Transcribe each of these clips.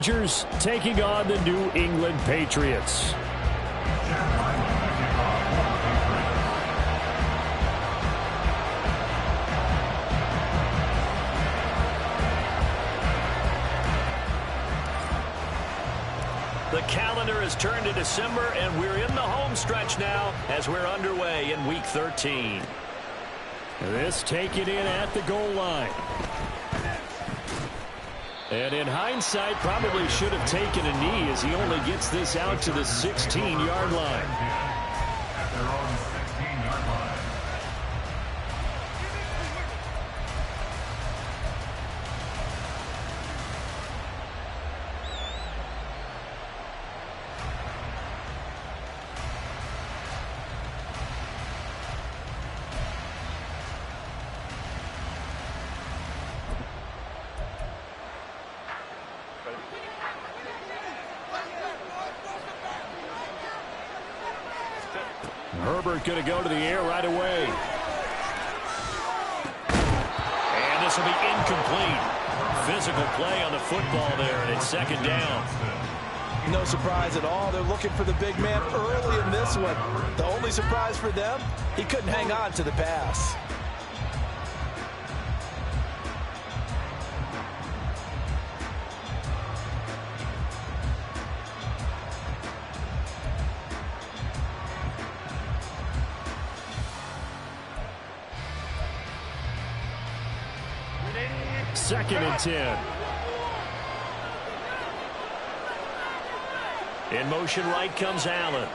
Chargers taking on the New England Patriots. The calendar has turned to December, and we're in the home stretch now as we're underway in Week 13. This taken in at the goal line. And in hindsight, probably should have taken a knee as he only gets this out to the 16-yard line. Herbert going to go to the air right away. And this will be incomplete. Physical play on the football there, and it's second down. No surprise at all. They're looking for the big man early in this one. The only surprise for them, he couldn't hang on to the pass. Second and 10. In motion right comes Allen.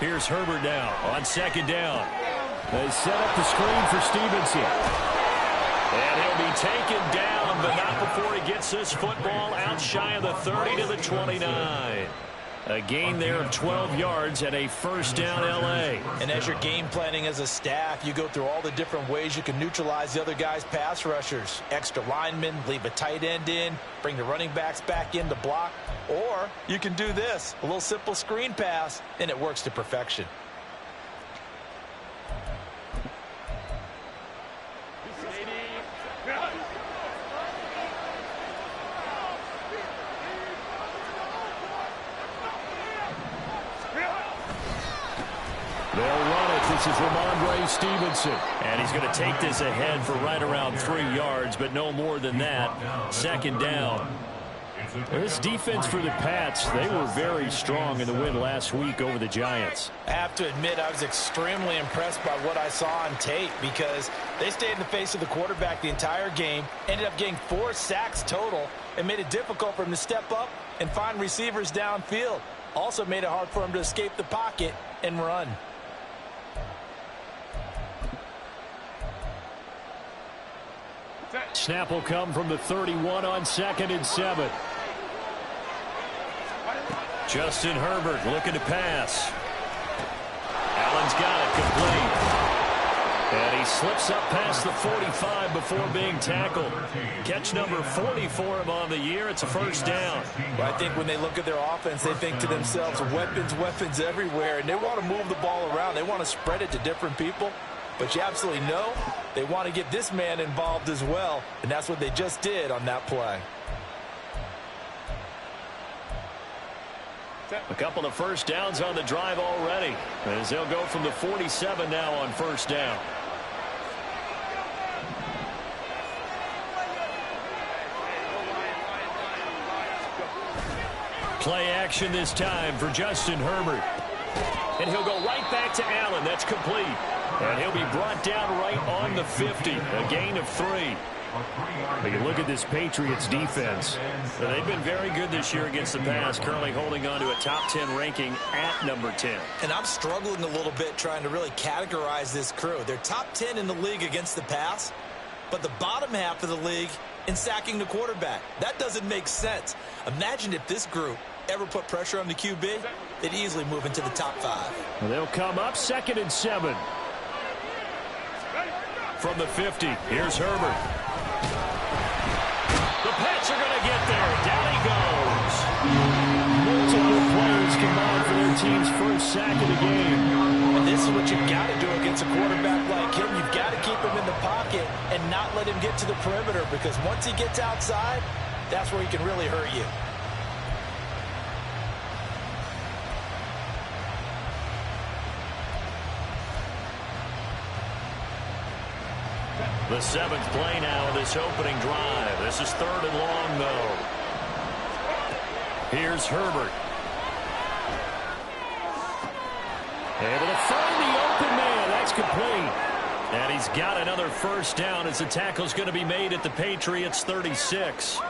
Here's Herbert now on second down. They set up the screen for Stevenson. And he'll be taken down, but not before he gets this football out shy of the 30 to the 29. A gain there of 12 yards and a first down L.A. And as you're game planning as a staff, you go through all the different ways you can neutralize the other guy's pass rushers. Extra linemen, leave a tight end in, bring the running backs back in to block. Or you can do this, a little simple screen pass, and it works to perfection. They'll run it. This is Ramondre Stevenson. And he's going to take this ahead for right around 3 yards, but no more than that. Second down. This defense for the Pats, they were very strong in the win last week over the Giants. I have to admit, I was extremely impressed by what I saw on tape because they stayed in the face of the quarterback the entire game, ended up getting 4 sacks total, and made it difficult for him to step up and find receivers downfield. Also made it hard for him to escape the pocket and run. Snap will come from the 31 on second and 7. Justin Herbert looking to pass. Allen's got it complete. And he slips up past the 45 before being tackled. Catch number 40 for him on the year. It's a first down. Well, I think when they look at their offense, they think to themselves, weapons, weapons everywhere. And they want to move the ball around. They want to spread it to different people. But you absolutely know they want to get this man involved as well. And that's what they just did on that play. A couple of first downs on the drive already, as they'll go from the 47 now on first down. Play action this time for Justin Herbert. And he'll go right back to Allen. That's complete. And he'll be brought down right on the 50. A gain of 3. But you look at this Patriots defense. They've been very good this year against the pass, currently holding on to a top 10 ranking at number 10. And I'm struggling a little bit trying to really categorize this crew. They're top 10 in the league against the pass, but the bottom half of the league in sacking the quarterback. That doesn't make sense. Imagine if this group ever put pressure on the QB, they'd easily move into the top 5. They'll come up second and 7. From the 50, here's Herbert. The Pats are going to get there. Down he goes. Multiple players combined for their team's first sack of the game. And this this is what you've got to do against a quarterback like him. You've got to keep him in the pocket and not let him get to the perimeter, because once he gets outside, that's where he can really hurt you. The 7th play now of this opening drive. This is 3rd and long, though. Here's Herbert. Able to find the open man. That's complete. And he's got another first down as the tackle's going to be made at the Patriots' 36.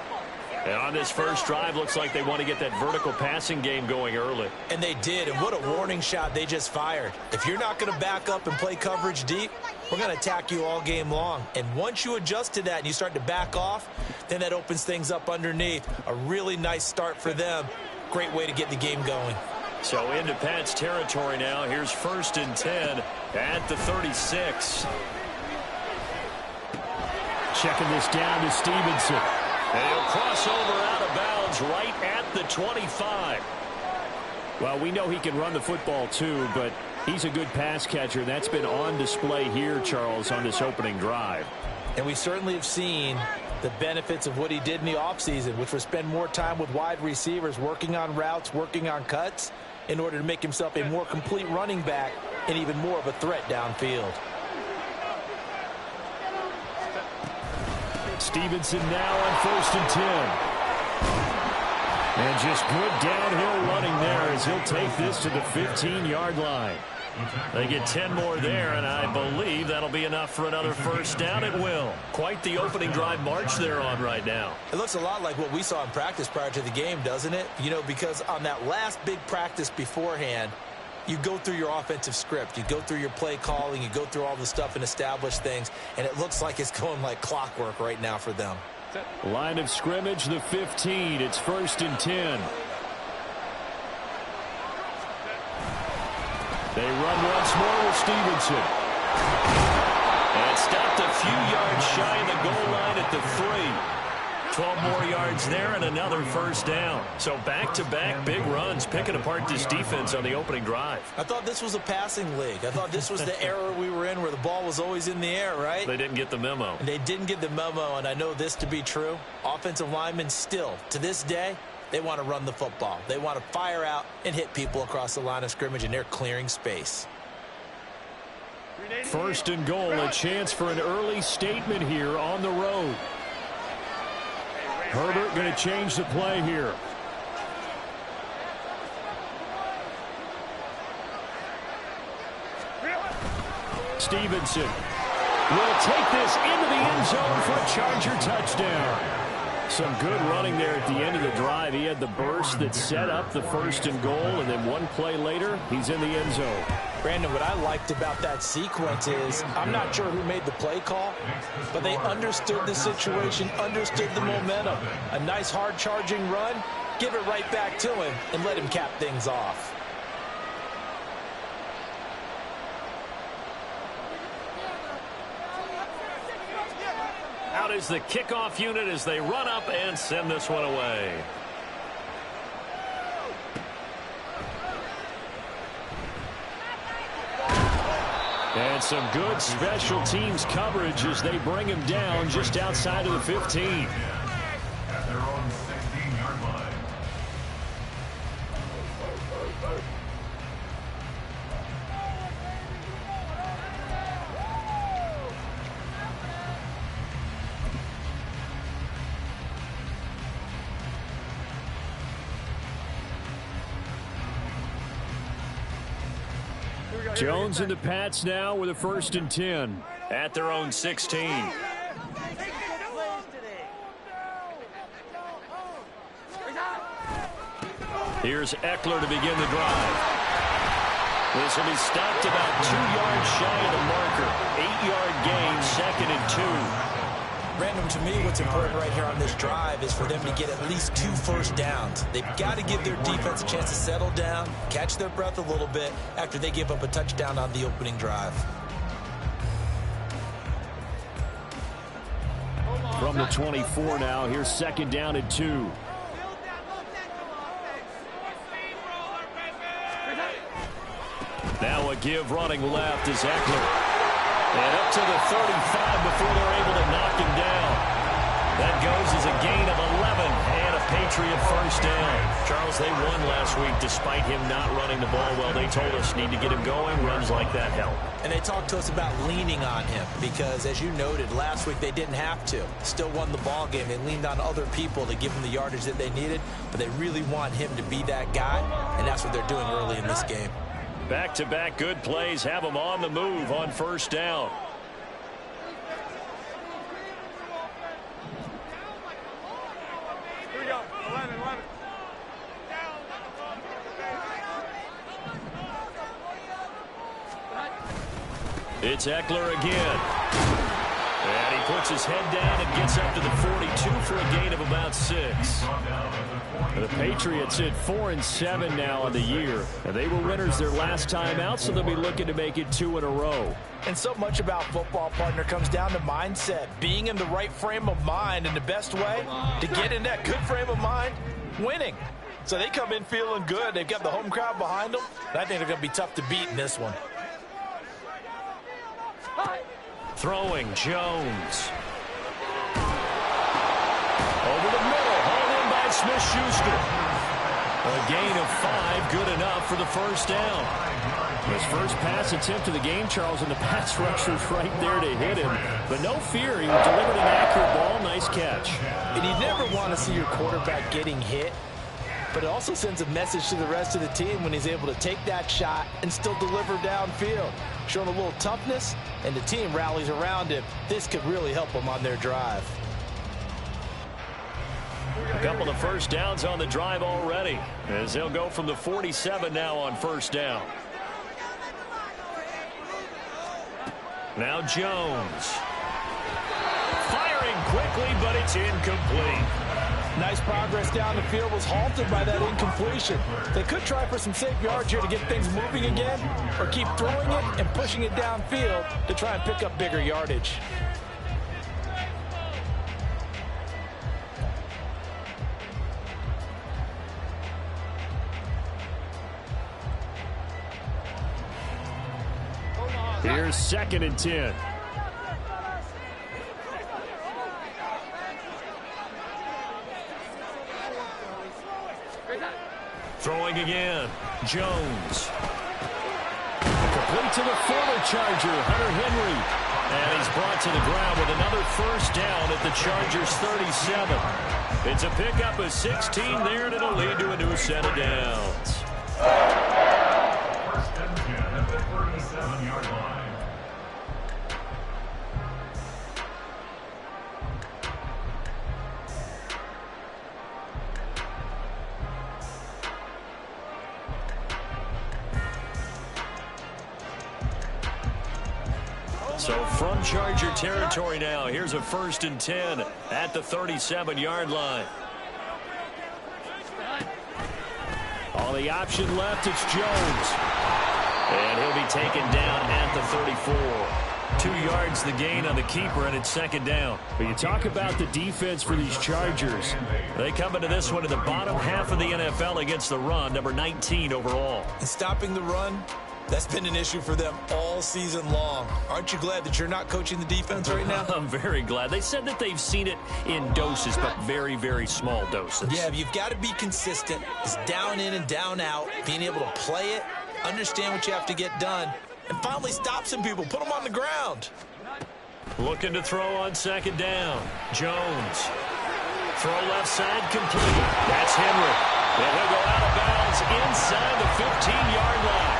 And on this first drive, looks like they want to get that vertical passing game going early. And they did, and what a warning shot they just fired. If you're not going to back up and play coverage deep, we're going to attack you all game long. And once you adjust to that and you start to back off, then that opens things up underneath. A really nice start for them. Great way to get the game going. So into Pat's territory now. Here's 1st and 10 at the 36. Checking this down to Stevenson. And he'll cross over out of bounds right at the 25. Well, we know he can run the football too, but he's a good pass catcher. That's been on display here, Charles, on this opening drive. And we certainly have seen the benefits of what he did in the offseason, which was spend more time with wide receivers, working on routes, working on cuts, in order to make himself a more complete running back and even more of a threat downfield. Stevenson now on 1st and 10. And just good downhill running there as he'll take this to the 15-yard line. They get 10 more there, and I believe that'll be enough for another first down. It will. Quite the opening drive march they're on right now. It looks a lot like what we saw in practice prior to the game, doesn't it? You know, because on that last big practice beforehand, you go through your offensive script. You go through your play calling. You go through all the stuff and establish things, and it looks like it's going like clockwork right now for them. Line of scrimmage, the 15. It's 1st and 10. They run once more with Stevenson. And stopped a few yards shy of the goal line at the 3. 12 more yards there and another first down. So back-to-back big runs, picking apart this defense on the opening drive. I thought this was a passing league. I thought this was the era we were in where the ball was always in the air, right? They didn't get the memo. And they didn't get the memo, and I know this to be true. Offensive linemen still, to this day, they want to run the football. They want to fire out and hit people across the line of scrimmage, and they're clearing space. 1st and goal, a chance for an early statement here on the road. Herbert going to change the play here. Stevenson will take this into the end zone for a Charger touchdown. Some good running there at the end of the drive. He had the burst that set up the 1st and goal, and then one play later, he's in the end zone. Brandon, what I liked about that sequence is, I'm not sure who made the play call, but they understood the situation, understood the momentum. A nice hard charging run, give it right back to him, and let him cap things off. Out is the kickoff unit as they run up and send this one away. And some good special teams coverage as they bring him down just outside of the 15. At their own 16-yard line. Jones and the Pats now with a 1st and 10 at their own 16. Here's Eckler to begin the drive. This will be stopped about 2 yards shy of the marker. 8-yard gain, 2nd and 2. Brandon, to me, what's important right here on this drive is for them to get at least 2 first downs. They've got to give their defense a chance to settle down, catch their breath a little bit after they give up a touchdown on the opening drive. From the 24 now, here's 2nd down and 2. Now a give running left is Eckler. And up to the 35 before they're able to knock him down. That goes as a gain of 11 and a Patriot first down. Charles, they won last week despite him not running the ball well. They told us need to get him going. Runs like that help. And they talked to us about leaning on him because, as you noted, last week they didn't have to. Still won the ball game. They leaned on other people to give them the yardage that they needed, but they really want him to be that guy, and that's what they're doing early in this game. Back-to-back good plays have him on the move on first down. It's Eckler again. And he puts his head down and gets up to the 42 for a gain of about 6. The Patriots at 4-7 now on the year. And they were winners their last time out, so they'll be looking to make it 2 in a row. And so much about football, partner, comes down to mindset. Being in the right frame of mind, and the best way to get in that good frame of mind, winning. So they come in feeling good. They've got the home crowd behind them. And I think they're going to be tough to beat in this one. Throwing Jones. Over the middle, hauled in by Smith-Schuster. A gain of 5, good enough for the first down. His first pass attempt of the game, Charles, and the pass rusher's right there to hit him. But no fear, he delivered an accurate ball. Nice catch. And you never want to see your quarterback getting hit. But it also sends a message to the rest of the team when he's able to take that shot and still deliver downfield. Showing a little toughness, and the team rallies around him. This could really help them on their drive. A couple of first downs on the drive already, as they'll go from the 47 now on first down. Now Jones. Firing quickly, but it's incomplete. Nice progress down the field, was halted by that incompletion. They could try for some safe yards here to get things moving again, or keep throwing it and pushing it downfield to try and pick up bigger yardage. Here's 2nd and 10. Throwing again. Jones. Complete to the former Charger, Hunter Henry. And he's brought to the ground with another first down at the Chargers' 37. It's a pickup of 16 there, and it'll lead to a new set of downs. First and 10 at the 37-yard line. So from Charger territory now, here's a 1st and 10 at the 37-yard line. All the option left, it's Jones. And he'll be taken down at the 34. 2 yards the gain on the keeper, and it's 2nd down. But you talk about the defense for these Chargers. They come into this one in the bottom half of the NFL against the run, number 19 overall. And stopping the run, that's been an issue for them all season long. Aren't you glad that you're not coaching the defense right now? I'm very glad. They said that they've seen it in doses, but very, very small doses. Yeah, you've got to be consistent. It's down in and down out, being able to play it, understand what you have to get done, and finally stop some people, put them on the ground. Looking to throw on 2nd down. Jones. Throw left side complete. That's Henry. And he'll go out of bounds inside the 15-yard line.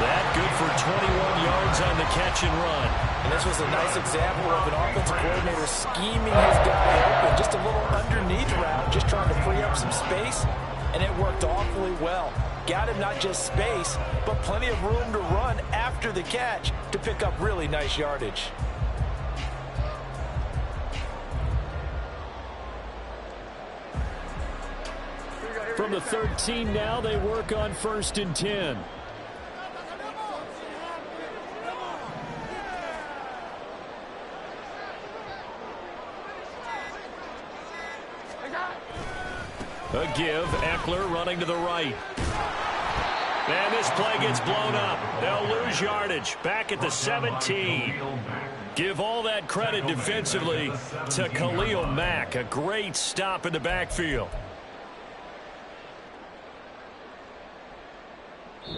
That good for 21 yards on the catch and run. And this was a nice example of an offensive coordinator scheming his guy open. Just a little underneath route, just trying to free up some space, and it worked awfully well. Got him not just space, but plenty of room to run after the catch to pick up really nice yardage. From the 13 now, they work on 1st and 10. A give, Eckler running to the right. And this play gets blown up. They'll lose yardage. Back at the 17. Give all that credit defensively to Khalil Mack. A great stop in the backfield.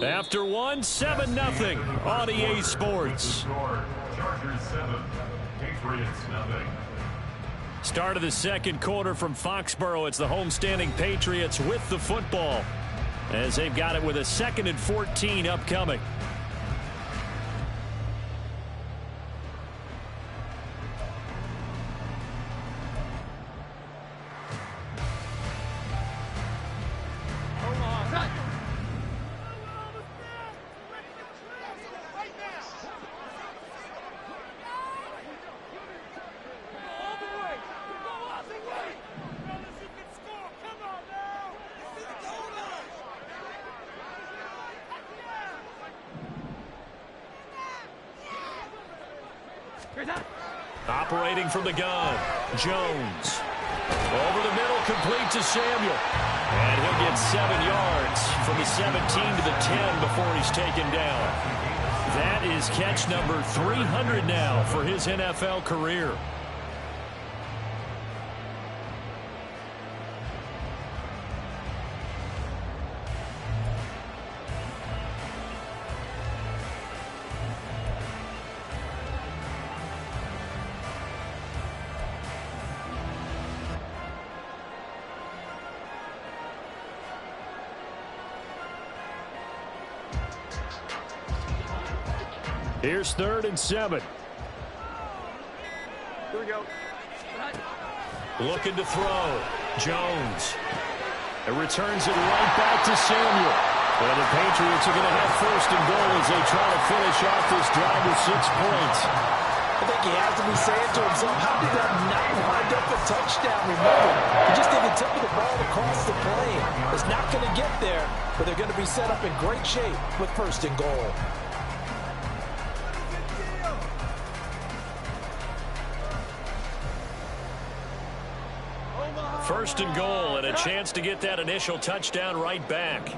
After one, 7-0 on EA Sports. Chargers 7, Patriots 0. Start of the second quarter from Foxborough. It's the homestanding Patriots with the football, as they've got it with a 2nd and 14 upcoming. Operating from the gun, Jones. Over the middle, complete to Samuel. And he'll get 7 yards from the 17 to the 10 before he's taken down. That is catch number 300 now for his NFL career. Here's 3rd and 7. Here we go. Looking to throw. Jones. It returns it right back to Samuel. And the Patriots are going to have 1st and goal as they try to finish off this drive with 6 points. I think he has to be saying to himself, how did that not wind up a touchdown? Remember, he just did the tip of the ball across the plane. It's not going to get there, but they're going to be set up in great shape with 1st and goal. First and goal, and a chance to get that initial touchdown right back.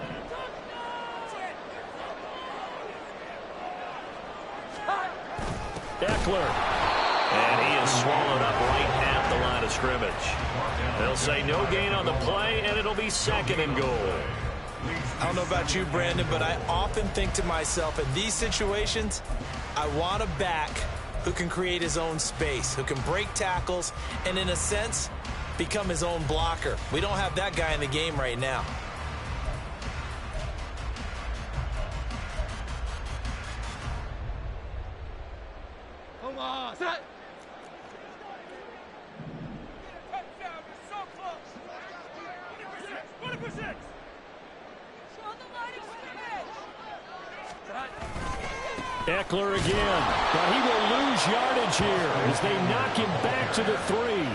Ekeler. And he is swallowed up right at the line of scrimmage. They'll say no gain on the play, and it'll be 2nd and goal. I don't know about you, Brandon, but I often think to myself, in these situations, I want a back who can create his own space, who can break tackles, and in a sense, become his own blocker. We don't have that guy in the game right now. Come on, set. Ekeler again, but he will lose yardage here as they knock him back to the 3.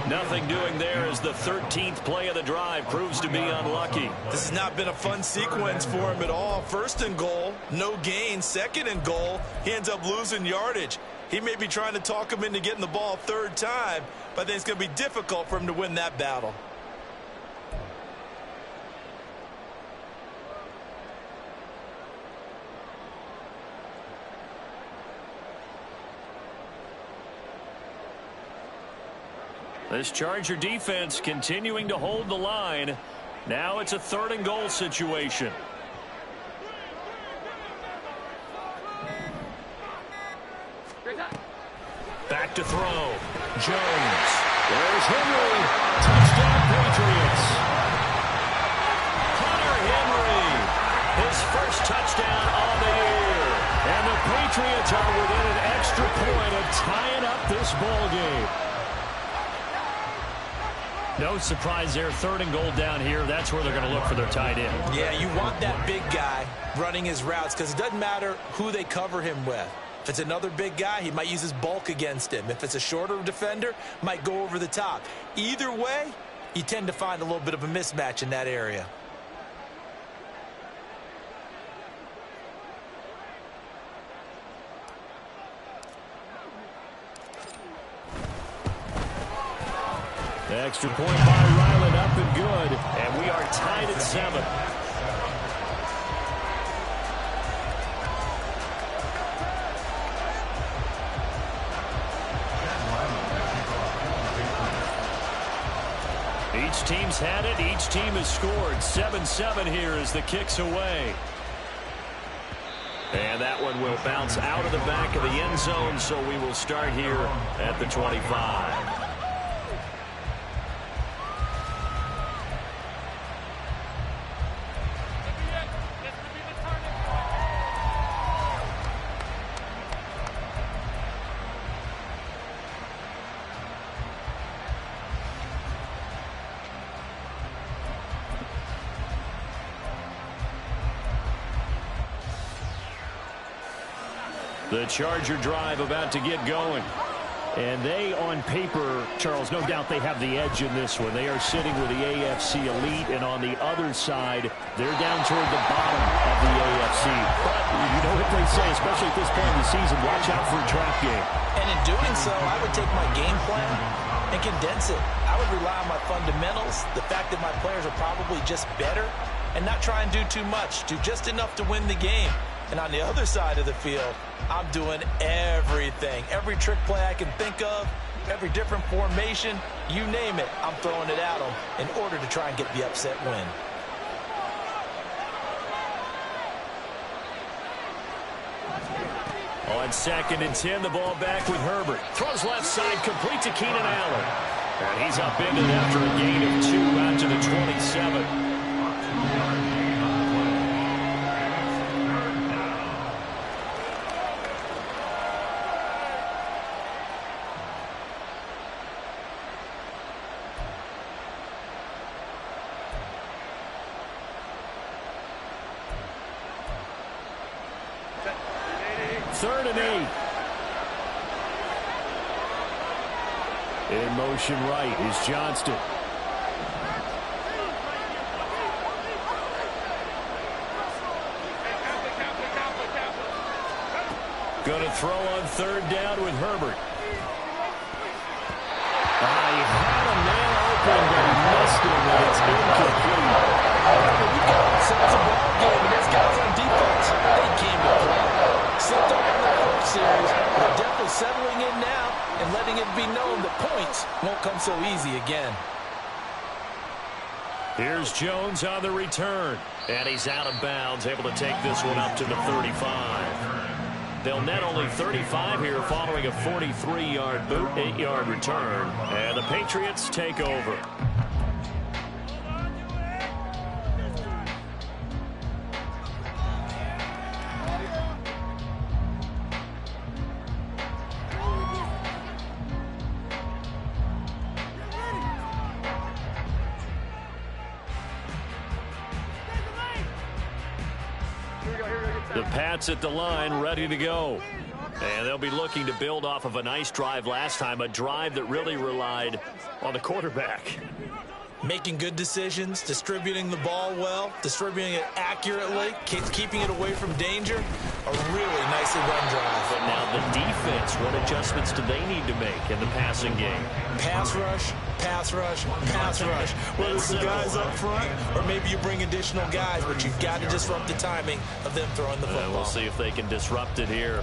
Nothing doing there as the 13th play of the drive proves to be unlucky. This has not been a fun sequence for him at all. 1st and goal, no gain. 2nd and goal, he ends up losing yardage. He may be trying to talk him into getting the ball 3rd time, but I think it's going to be difficult for him to win that battle. This Charger defense continuing to hold the line. Now it's a 3rd and goal situation. Back to throw. Jones. There's Henry. Touchdown Patriots. Hunter Henry. His first touchdown of the year. And the Patriots are within an extra point of tying up this ball game. No surprise there. 3rd and goal down here. That's where they're going to look for their tight end. Yeah, you want that big guy running his routes because it doesn't matter who they cover him with. If it's another big guy, he might use his bulk against him. If it's a shorter defender, might go over the top. Either way, you tend to find a little bit of a mismatch in that area. The extra point by Ryland up and good. And we are tied at 7. Each team's had it. Each team has scored. 7-7 here as the kick's away. And that one will bounce out of the back of the end zone, so we will start here at the 25. The Charger drive about to get going. And they, on paper, Charles, no doubt they have the edge in this one. They are sitting with the AFC elite, and on the other side, they're down toward the bottom of the AFC. But you know what they say, especially at this point in the season, watch out for a trap game. And in doing so, I would take my game plan and condense it. I would rely on my fundamentals, the fact that my players are probably just better, and not try and do too much, do just enough to win the game. And on the other side of the field, I'm doing everything. Every trick play I can think of, every different formation, you name it, I'm throwing it at them in order to try and get the upset win. On 2nd and 10, the ball back with Herbert. Throws left side, complete to Keenan Allen. And he's upended after a gain of 2 out to the 27. Third and 8. In motion right is Johnston. Going to throw on 3rd down with Herbert. He had a man open, but he missed him, and it's incomplete. We've got ourselves a ball game, and those guys on defense, they came to play. Slipped up in the first series, but they're definitely settling in now and letting it be known that points won't come so easy again. Here's Jones on the return, and he's out of bounds, able to take this one up to the 35. They'll net only 35 here following a 43-yard boot, 8-yard return, and the Patriots take over. The Pats at the line, ready to go. And they'll be looking to build off of a nice drive last time, a drive that really relied on the quarterback. Making good decisions, distributing the ball well, distributing it accurately, keeping it away from danger. A really nicely run drive. But now the defense, what adjustments do they need to make in the passing game? Pass rush, pass rush, pass rush. Whether it's the guys up front or maybe you bring additional guys, but you've got to disrupt the timing of them throwing the football. We'll see if they can disrupt it here.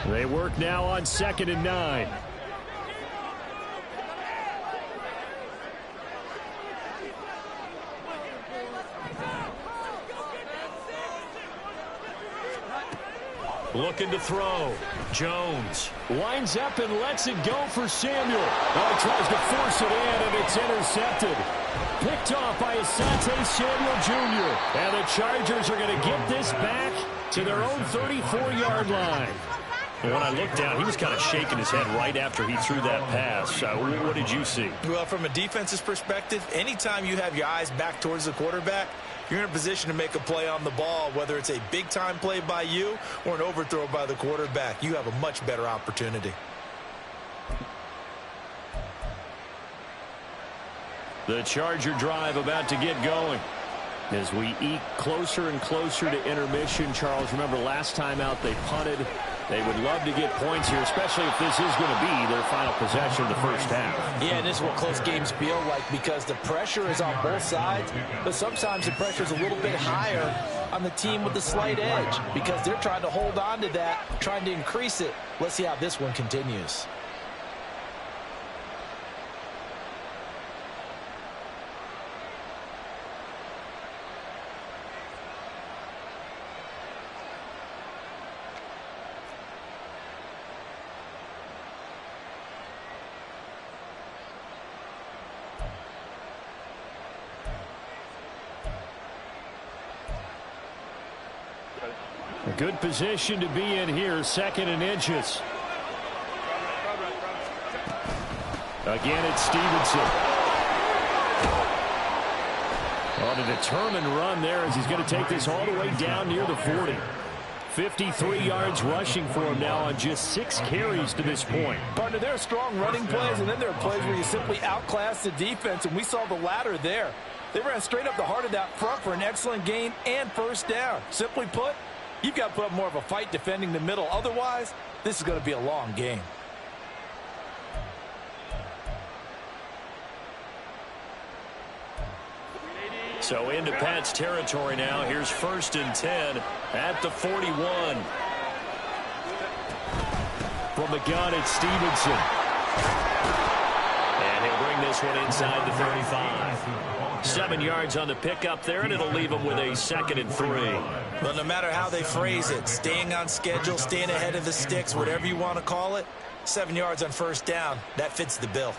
They work now on 2nd and 9. Looking to throw. Jones winds up and lets it go for Samuel. Oh, tries to force it in, and it's intercepted. Picked off by Asante Samuel Jr. And the Chargers are going to get this back to their own 34-yard line. When I looked down, he was kind of shaking his head right after he threw that pass. What did you see? Well, from a defense's perspective, anytime you have your eyes back towards the quarterback, you're in a position to make a play on the ball, whether it's a big-time play by you or an overthrow by the quarterback. You have a much better opportunity. The Charger drive about to get going. As we eke closer and closer to intermission, Charles, remember last time out they punted. They would love to get points here, especially if this is going to be their final possession of the first half. Yeah, and this is what close games feel like because the pressure is on both sides, but sometimes the pressure is a little bit higher on the team with the slight edge because they're trying to hold on to that, trying to increase it. Let's see how this one continues. A good position to be in here, 2nd and inches. Again, it's Stevenson. On a determined run there as he's going to take this all the way down near the 40. 53 yards rushing for him now on just 6 carries to this point. Partner, there are strong running plays, and then there are plays where you simply outclass the defense, and we saw the latter there. They ran straight up the heart of that front for an excellent gain and first down. Simply put, you've got to put up more of a fight defending the middle. Otherwise, this is going to be a long game. So into Pat's territory now. Here's 1st and 10 at the 41. From the gun, it's Stevenson. And he'll bring this one inside the 35. 7 yards on the pickup there, and it'll leave him with a 2nd and 3. Well, no matter how they phrase it, staying on schedule, staying ahead of the sticks, whatever you want to call it, 7 yards on first down, that fits the bill.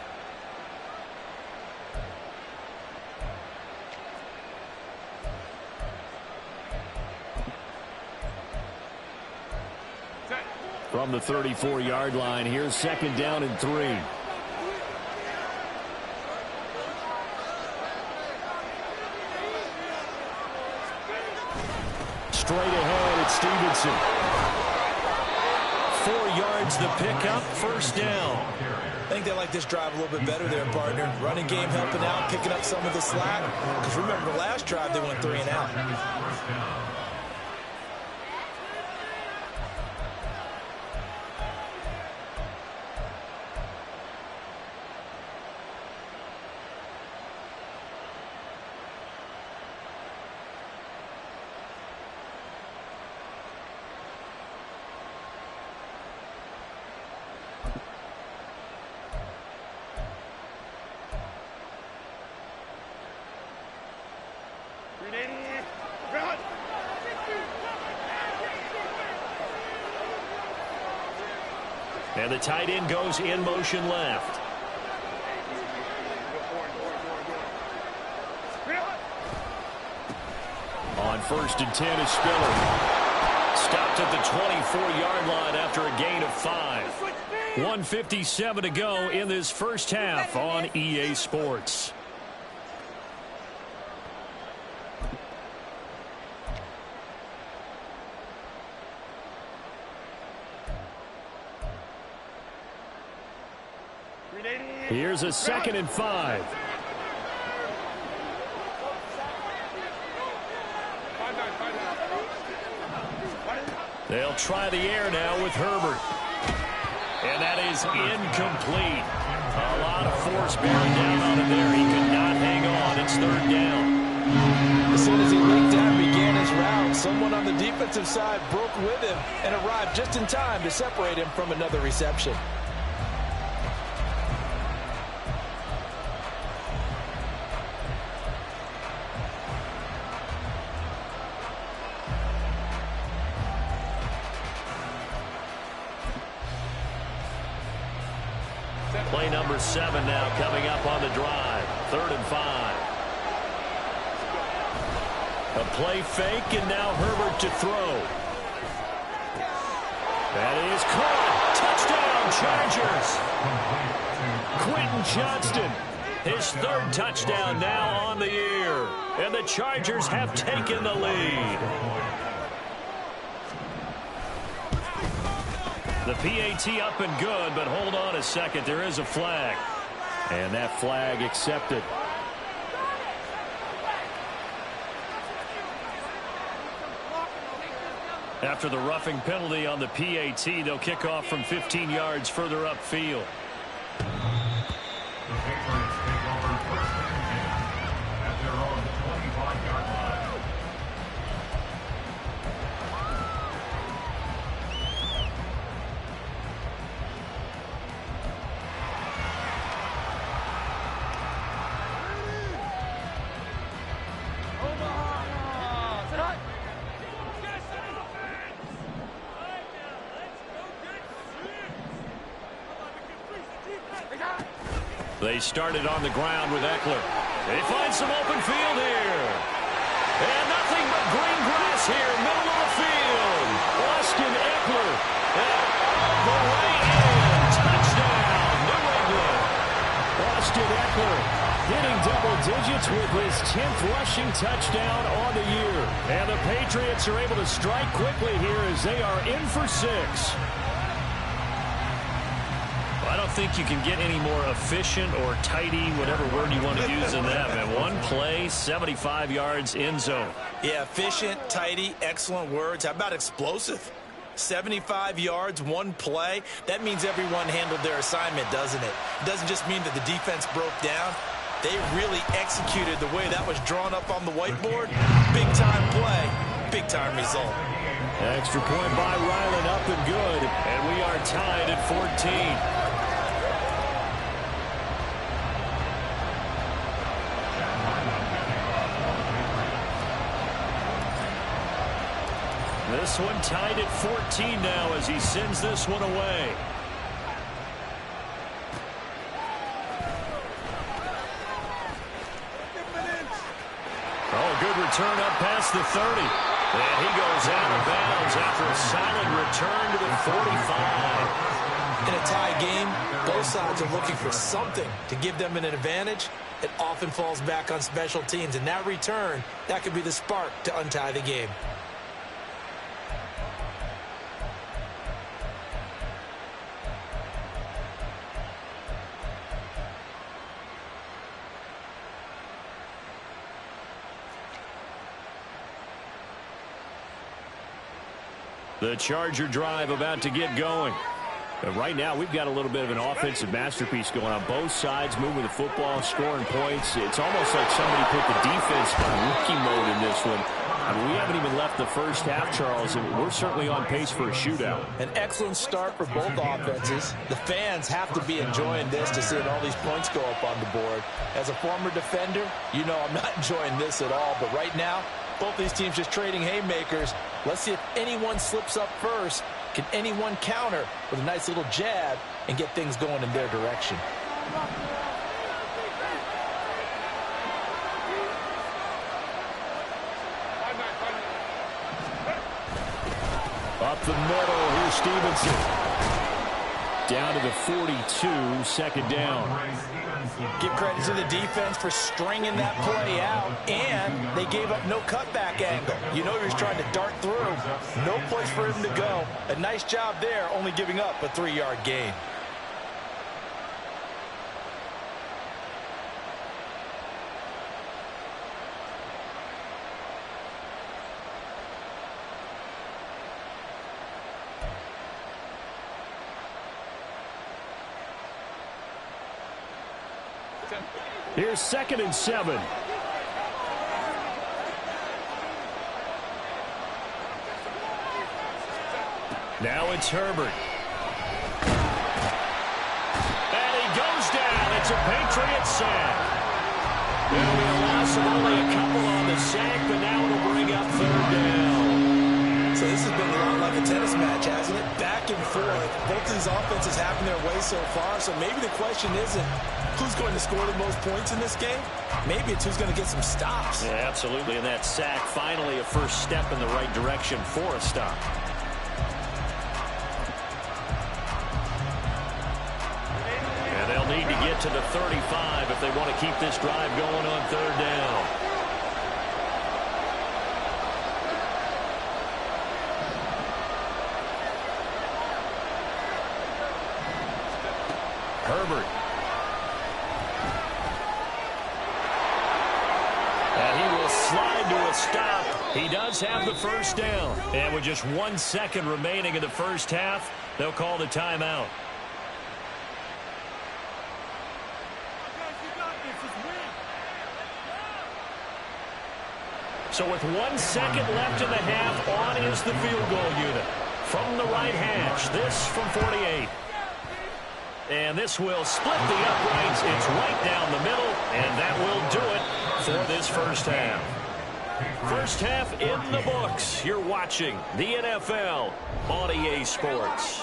From the 34-yard line, here's 2nd down and 3. Straight ahead, it's Stevenson. 4 yards the pickup, 1st down. I think they like this drive a little bit better there, partner. Running game helping out, picking up some of the slack. Because remember, the last drive they went 3 and out. And the tight end goes in motion left. On 1st and 10 is Spiller. Stopped at the 24-yard line after a gain of 5. 1:57 to go in this first half on EA Sports. Here's a 2nd and 5. They'll try the air now with Herbert. And that is incomplete. A lot of force bearing down on him there. He could not hang on. It's 3rd down. As soon as he leaked out and began his route, someone on the defensive side broke with him and arrived just in time to separate him from another reception. Play number 7 now coming up on the drive. 3rd and 5. A play fake, and now Herbert to throw. That is caught. Touchdown, Chargers. Quentin Johnston, his 3rd touchdown now on the year. And the Chargers have taken the lead. The PAT up and good, but hold on a second. There is a flag. And that flag accepted. After the roughing penalty on the PAT, they'll kick off from 15 yards further upfield. The Patriots take over first and 10 at their own 25-yard line. They started on the ground with Eckler. They find some open field here. And nothing but green grass here, middle of the field. Austin Eckler at the way in. Touchdown, New England. Austin Eckler hitting double digits with his 10th rushing touchdown on the year. And the Patriots are able to strike quickly here as they are in for 6. I don't think you can get any more efficient or tidy, whatever word you want to use in that, man. One play, 75 yards, end zone. Yeah, efficient, tidy, excellent words. How about explosive? 75 yards, one play. That means everyone handled their assignment, doesn't it? It doesn't just mean that the defense broke down. They really executed the way that was drawn up on the whiteboard. Big-time play, big-time result. Extra point by Ryland, up and good. And we are tied at 14. This one tied at 14 now as he sends this one away. Oh, good return up past the 30. And he goes out of bounds after a solid return to the 45. In a tie game, both sides are looking for something to give them an advantage. It often falls back on special teams. And that return, that could be the spark to untie the game. The Charger drive about to get going. But right now, we've got a little bit of an offensive masterpiece going on. Both sides moving the football, scoring points. It's almost like somebody put the defense on rookie mode in this one. I mean, we haven't even left the first half, Charles, and we're certainly on pace for a shootout. An excellent start for both offenses. The fans have to be enjoying this to see all these points go up on the board. As a former defender, you know I'm not enjoying this at all. But right now, both these teams just trading haymakers. Let's see if anyone slips up first. Can anyone counter with a nice little jab and get things going in their direction? Up the middle, here's Stevenson. Down to the 42, second down. Give credit to the defense for stringing that play out, and they gave up no cutback angle. You know he was trying to dart through. No place for him to go. A nice job there, only giving up a 3-yard gain. Here's 2nd and 7. Now it's Herbert. And he goes down. It's a Patriot sack. It'll be a loss of only a couple on the sack, but now it'll bring up 3rd down. So this has been a lot like a tennis match, hasn't it? Back and forth. Both of these offenses having their way so far. So maybe the question isn't who's going to score the most points in this game. Maybe it's who's going to get some stops. Yeah, absolutely. And that sack, finally a first step in the right direction for a stop. And they'll need to get to the 35 if they want to keep this drive going on 3rd down. Herbert. And he will slide to a stop. He does have the first down. And with just 1 second remaining in the first half, they'll call the timeout. So with 1 second left in the half, on is the field goal unit. From the right hash, this from 48. And this will split the uprights. It's right down the middle, and that will do it for this first half. First half in the books. You're watching the NFL on EA Sports.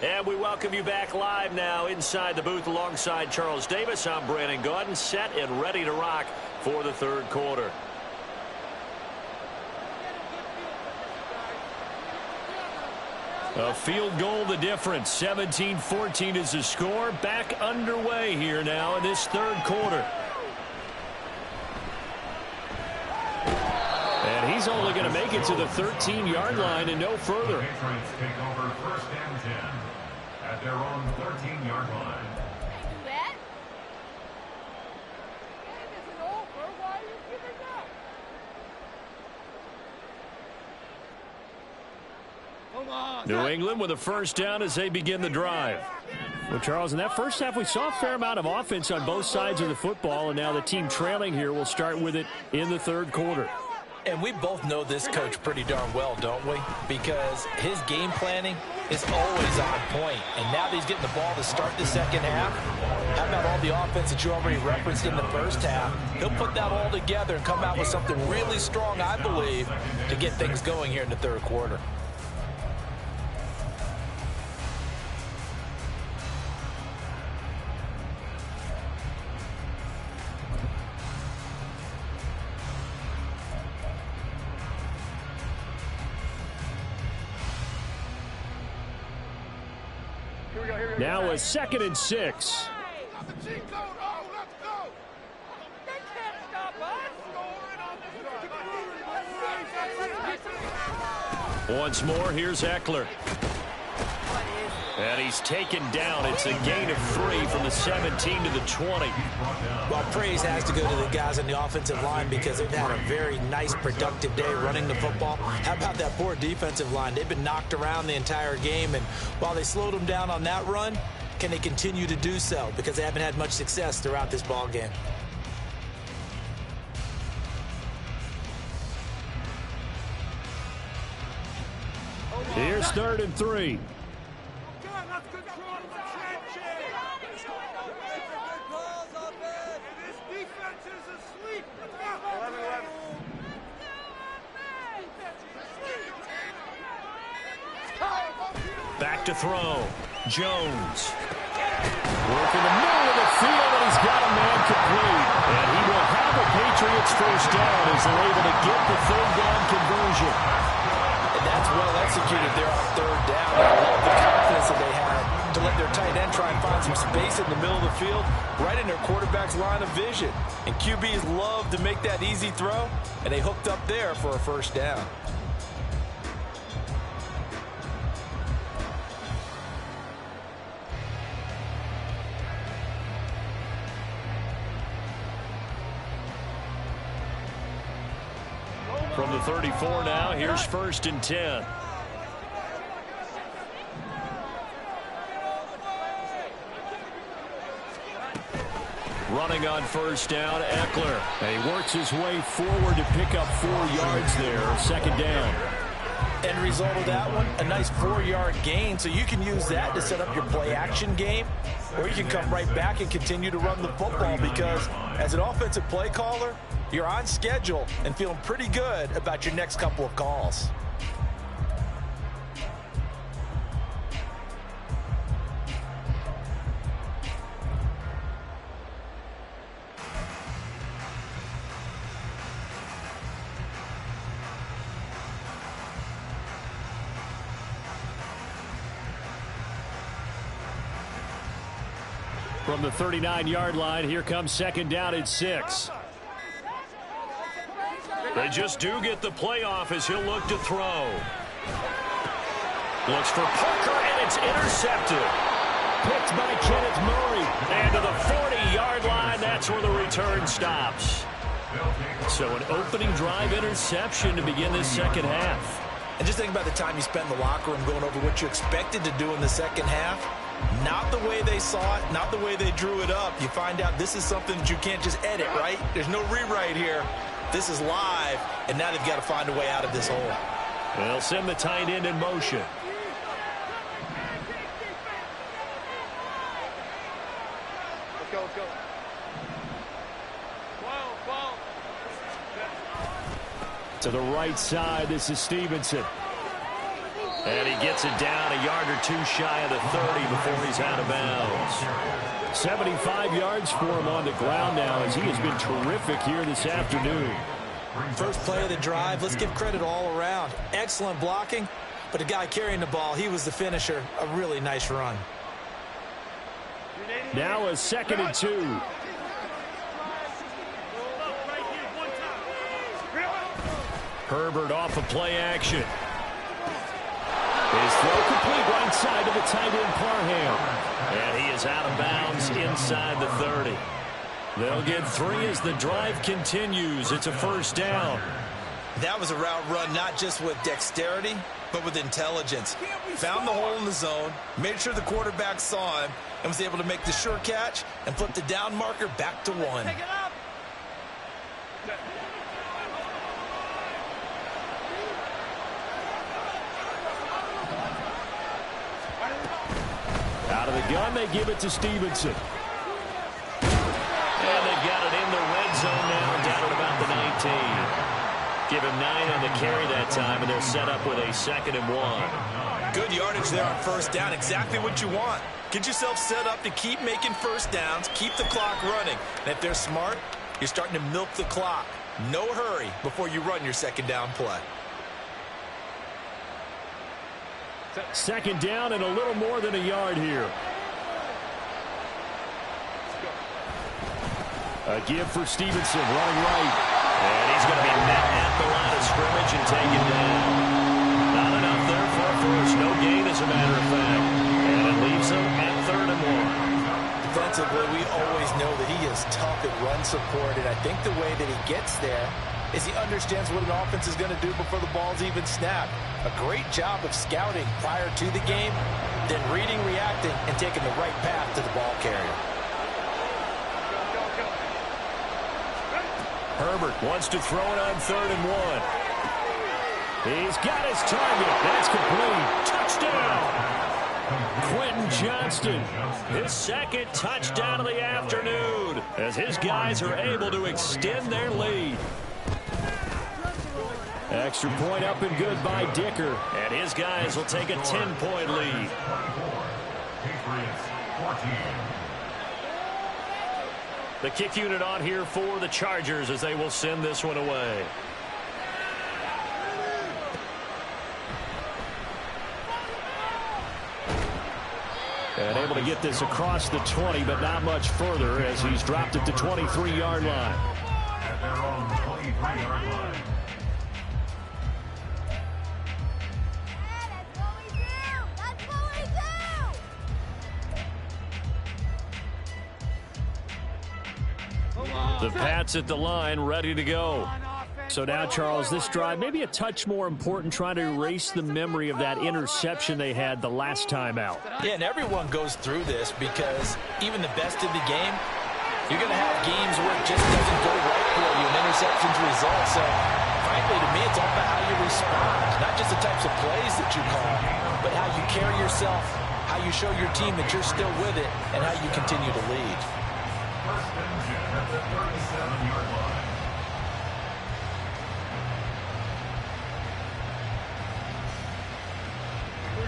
And we welcome you back live now inside the booth alongside Charles Davis. I'm Brandon Gaudin, set and ready to rock for the third quarter. A field goal the difference. 17-14 is the score. Back underway here now in this third quarter. And he's only going to make it to the 13-yard line and no further. Patriots take over first and 10 at their own 13-yard line. New England with a first down as they begin the drive. Well, Charles, in that first half, we saw a fair amount of offense on both sides of the football, and now the team trailing here will start with it in the third quarter. And we both know this coach pretty darn well, don't we? Because his game planning is always on point. And now that he's getting the ball to start the second half, how about all the offense that you already referenced in the first half? He'll put that all together and come out with something really strong, I believe, to get things going here in the third quarter. Now a 2nd and 6. Once more, here's Eckler. And he's taken down. It's a gain of 3 from the 17 to the 20. Well, praise has to go to the guys on the offensive line because they've had a very nice, productive day running the football. How about that poor defensive line? They've been knocked around the entire game, and while they slowed them down on that run, can they continue to do so? Because they haven't had much success throughout this ball game. Here's 3rd and 3. Back to throw. Jones. Work in the middle of the field, and he's got a man complete. And he will have a Patriots first down as they're able to get the third down conversion. And that's well executed there on third down. I love the confidence that they had to let their tight end try and find some space in the middle of the field, right in their quarterback's line of vision. And QBs love to make that easy throw, and they hooked up there for a first down. From the 34 now, here's 1st and 10. Running on first down, Eckler. And he works his way forward to pick up 4 yards there, 2nd down. End result of that one, a nice 4-yard gain, so you can use that to set up your play-action game, or you can come right back and continue to run the football because as an offensive play caller, you're on schedule and feeling pretty good about your next couple of calls. From the 39-yard line, here comes second down at 6. They just do get the playoff as he'll look to throw. Looks for Parker, and it's intercepted. Picked by Kenneth Murray. And to the 40-yard line, that's where the return stops. So an opening drive interception to begin this second half. And just think about the time you spent in the locker room going over what you expected to do in the second half. Not the way they saw it, not the way they drew it up. You find out this is something that you can't just edit, right? There's no rewrite here. This is live, and now they've got to find a way out of this hole. They'll send the tight end in motion. Let's go, let's go. Ball. To the right side, this is Stevenson. And he gets it down a yard or two shy of the 30 before he's out of bounds. 75 yards for him on the ground now as he has been terrific here this afternoon. First play of the drive, let's give credit all around. Excellent blocking, but the guy carrying the ball, he was the finisher. A really nice run. Now a 2nd and 2. Herbert off of play action. His throw complete right side to the tight end Parham. And he is out of bounds inside the 30. They'll get 3 as the drive continues. It's a first down. That was a route run not just with dexterity, but with intelligence. Found the hole in the zone, made sure the quarterback saw him, and was able to make the sure catch and flip the down marker back to 1. Out of the gun, they give it to Stevenson. And they've got it in the red zone now, down at about the 19. Give him 9 on the carry that time, and they'll set up with a 2nd and 1. Good yardage there on first down, exactly what you want. Get yourself set up to keep making first downs, keep the clock running. And if they're smart, you're starting to milk the clock. No hurry before you run your second down play. 2nd down and a little more than a yard here. A give for Stevenson, running right. And he's going to be met at the line of scrimmage and taken down. Not enough there for a first. No gain, as a matter of fact. And it leaves him at 3rd and 1. Defensively, we always know that he is tough at run support, and I think the way that he gets there is he understands what an offense is going to do before the ball's even snapped. A great job of scouting prior to the game, then reading, reacting, and taking the right path to the ball carrier. Herbert wants to throw it on 3rd and 1. He's got his target. That's complete. Touchdown. Quentin Johnston, his 2nd touchdown of the afternoon, as his guys are able to extend their lead. Extra point up and good by Dicker. And his guys will take a 10-point lead. The kick unit on here for the Chargers as they will send this one away. And able to get this across the 20, but not much further as he's dropped at the 23-yard line. At their own 23-yard line. The Pats at the line, ready to go. So now, Charles, this drive maybe a touch more important, trying to erase the memory of that interception they had the last time out. Yeah, and everyone goes through this because even the best in the game, you're going to have games where it just doesn't go right for you, and interceptions result. So, frankly, to me, it's all about how you respond, not just the types of plays that you call, but how you carry yourself, how you show your team that you're still with it, and how you continue to lead. First and 10 at the 37-yard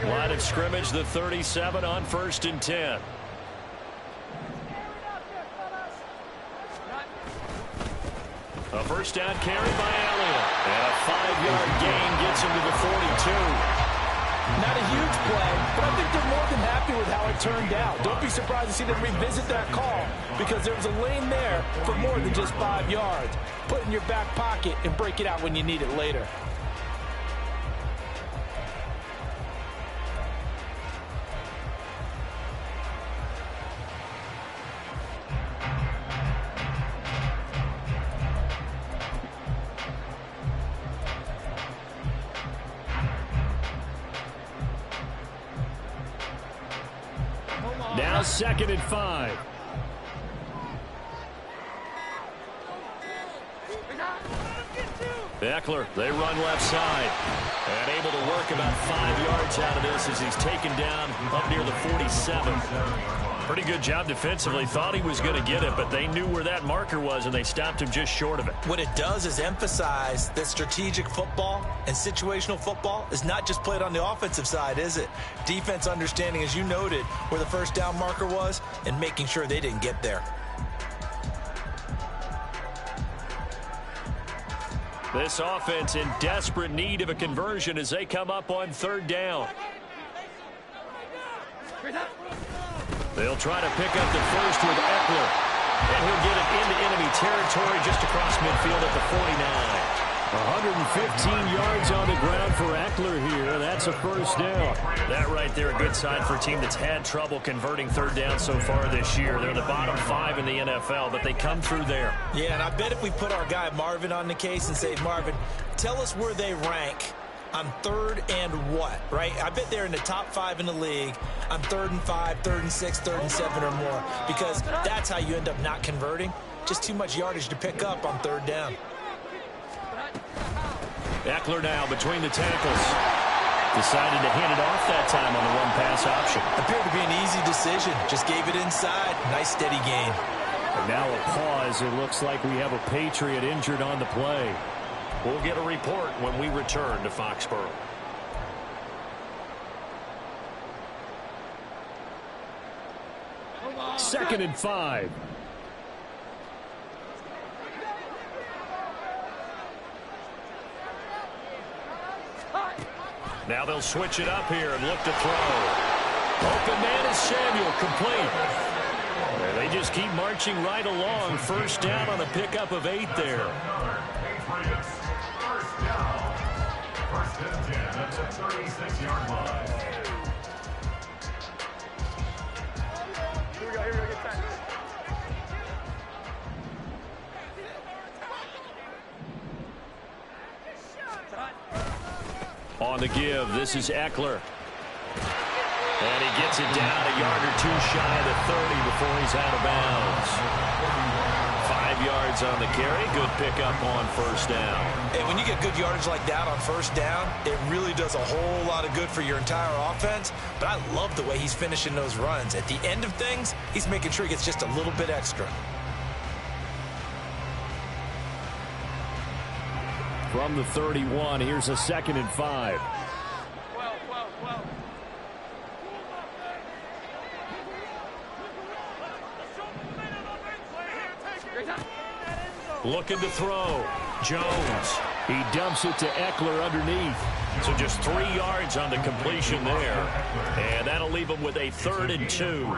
line. Line of scrimmage, the 37 on 1st and 10. A first down carry by Elliott. And a 5-yard gain gets him to the 42. Not a huge play, but I think they're more than happy with how it turned out. Don't be surprised to see them revisit that call because there was a lane there for more than just 5 yards. Put it in your back pocket and break it out when you need it later. Now 2nd and 5. Eckler, they run left side. And able to work about 5 yards out of this as he's taken down up near the 47. Pretty good job defensively. Thought he was going to get it, but they knew where that marker was, and they stopped him just short of it. What it does is emphasize that strategic football and situational football is not just played on the offensive side, is it? Defense understanding, as you noted, where the first down marker was and making sure they didn't get there. This offense in desperate need of a conversion as they come up on 3rd down. They'll try to pick up the first with Eckler. And he'll get it into enemy territory just across midfield at the 49. 115 yards on the ground for Eckler here. That's a first down. That right there, a good sign for a team that's had trouble converting 3rd down so far this year. They're the bottom 5 in the NFL, but they come through there. Yeah, and I bet if we put our guy Marvin on the case and say, Marvin, tell us where they rank on 3rd and what, right? I bet they're in the top 5 in the league on 3rd and 5, 3rd and 6, 3rd and 7 or more, because that's how you end up not converting. Just too much yardage to pick up on 3rd down. Eckler now between the tackles. Decided to hand it off that time on the one-pass option. Appeared to be an easy decision. Just gave it inside. Nice steady gain. And now a pause. It looks like we have a Patriot injured on the play. We'll get a report when we return to Foxborough. Second and 5. Now they'll switch it up here and look to throw. Open man is Samuel, complete. And they just keep marching right along. First down on a pickup of 8 there. Patriots, first down. 1st and 10 at the 36-yard line. Here we go, get time. On the give, this is Eckler. And he gets it down a yard or 2 shy of the 30 before he's out of bounds. 5 yards on the carry. Good pickup on first down. And when you get good yardage like that on first down, it really does a whole lot of good for your entire offense. But I love the way he's finishing those runs. At the end of things, he's making sure he gets just a little bit extra. From the 31, here's a 2nd and 5. Looking to throw. Jones. He dumps it to Eckler underneath. So just 3 yards on the completion there. And that'll leave him with a 3rd and 2.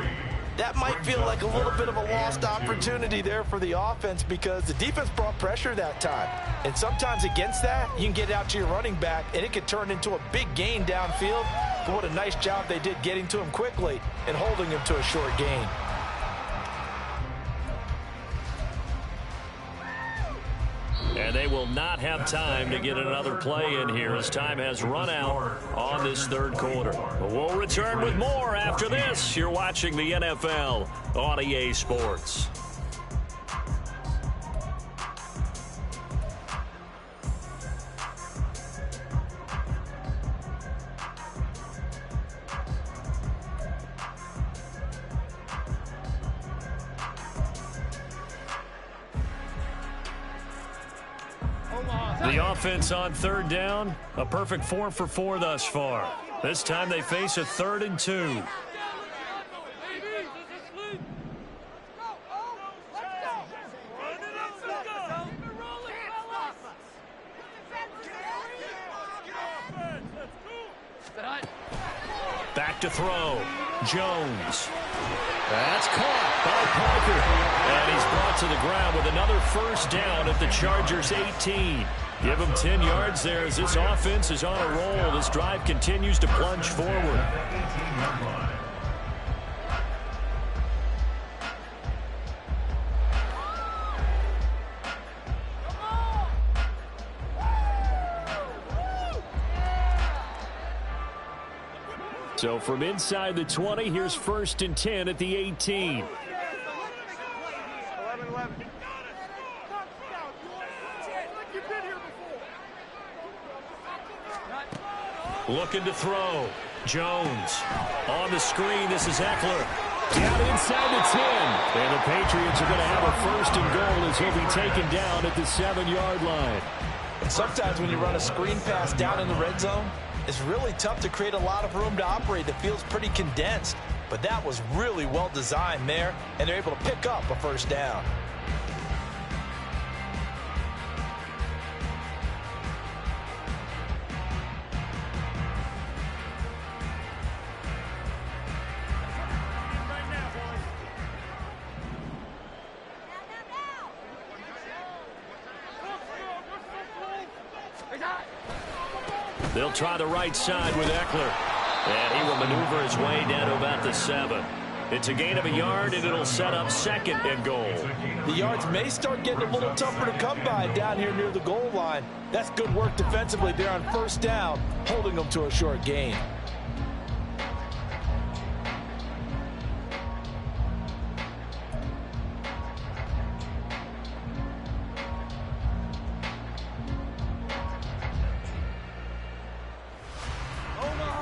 That might feel like a little bit of a lost opportunity there for the offense because the defense brought pressure that time. And sometimes against that, you can get out to your running back, and it could turn into a big gain downfield. But what a nice job they did getting to him quickly and holding him to a short gain. And they will not have time to get another play in here as time has run out on this 3rd quarter. But we'll return with more after this. You're watching the NFL on EA Sports. The offense on 3rd down, a perfect 4 for 4 thus far. This time they face a 3rd and 2. to throw. Jones. That's caught by Parker. And he's brought to the ground with another first down at the Chargers' 18. Give him 10 yards there as this offense is on a roll. This drive continues to plunge forward. So from inside the 20, here's 1st and 10 at the 18. 11-11. Looking to throw. Jones. On the screen, this is Eckler. Down inside the 10. And the Patriots are going to have a 1st and goal as he'll be taken down at the 7-yard line. And sometimes when you run a screen pass down in the red zone, it's really tough to create a lot of room to operate. That feels pretty condensed. But that was really well designed there, and they're able to pick up a 1st down. They'll try the right side with Eckler. And he will maneuver his way down to about the 7. It's a gain of a yard, and it'll set up 2nd and goal. The yards may start getting a little tougher to come by down here near the goal line. That's good work defensively there on 1st down, holding them to a short gain.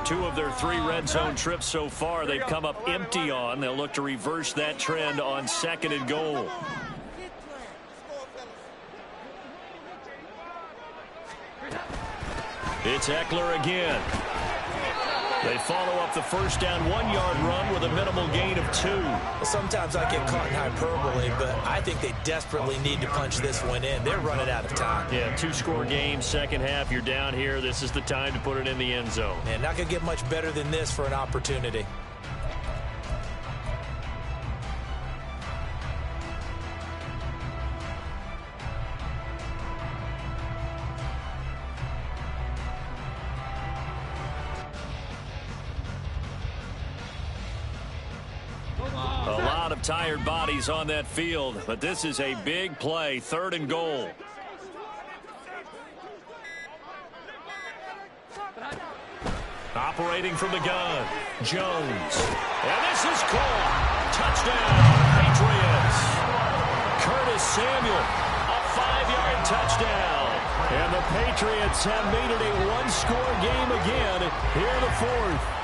Two of their 3 red zone trips so far, they've come up empty on. They'll look to reverse that trend on 2nd and goal. It's Eckler again. They follow up the 1st down 1-yard run with a minimal gain of 2. Sometimes I get caught in hyperbole, but I think they desperately need to punch this one in. They're running out of time. Yeah, 2-score game, 2nd half. You're down here. This is the time to put it in the end zone. Man, not going to get much better than this for an opportunity. Tired bodies on that field, but this is a big play. 3rd and goal. Operating from the gun, Jones. And this is caught. Touchdown, Patriots. Curtis Samuel, a 5-yard touchdown. And the Patriots have made it a 1-score game again here in the 4th.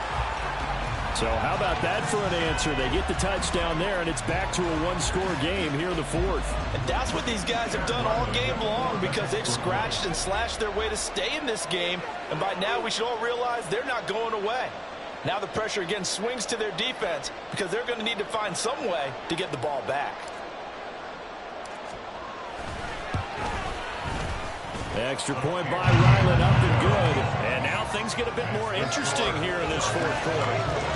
So how about that for an answer? They get the touchdown there, and it's back to a 1-score game here in the 4th. And that's what these guys have done all game long, because they've scratched and slashed their way to stay in this game. And by now, we should all realize they're not going away. Now the pressure again swings to their defense, because they're going to need to find some way to get the ball back. Extra point by Ryland, up and good. And now things get a bit more interesting here in this 4th quarter.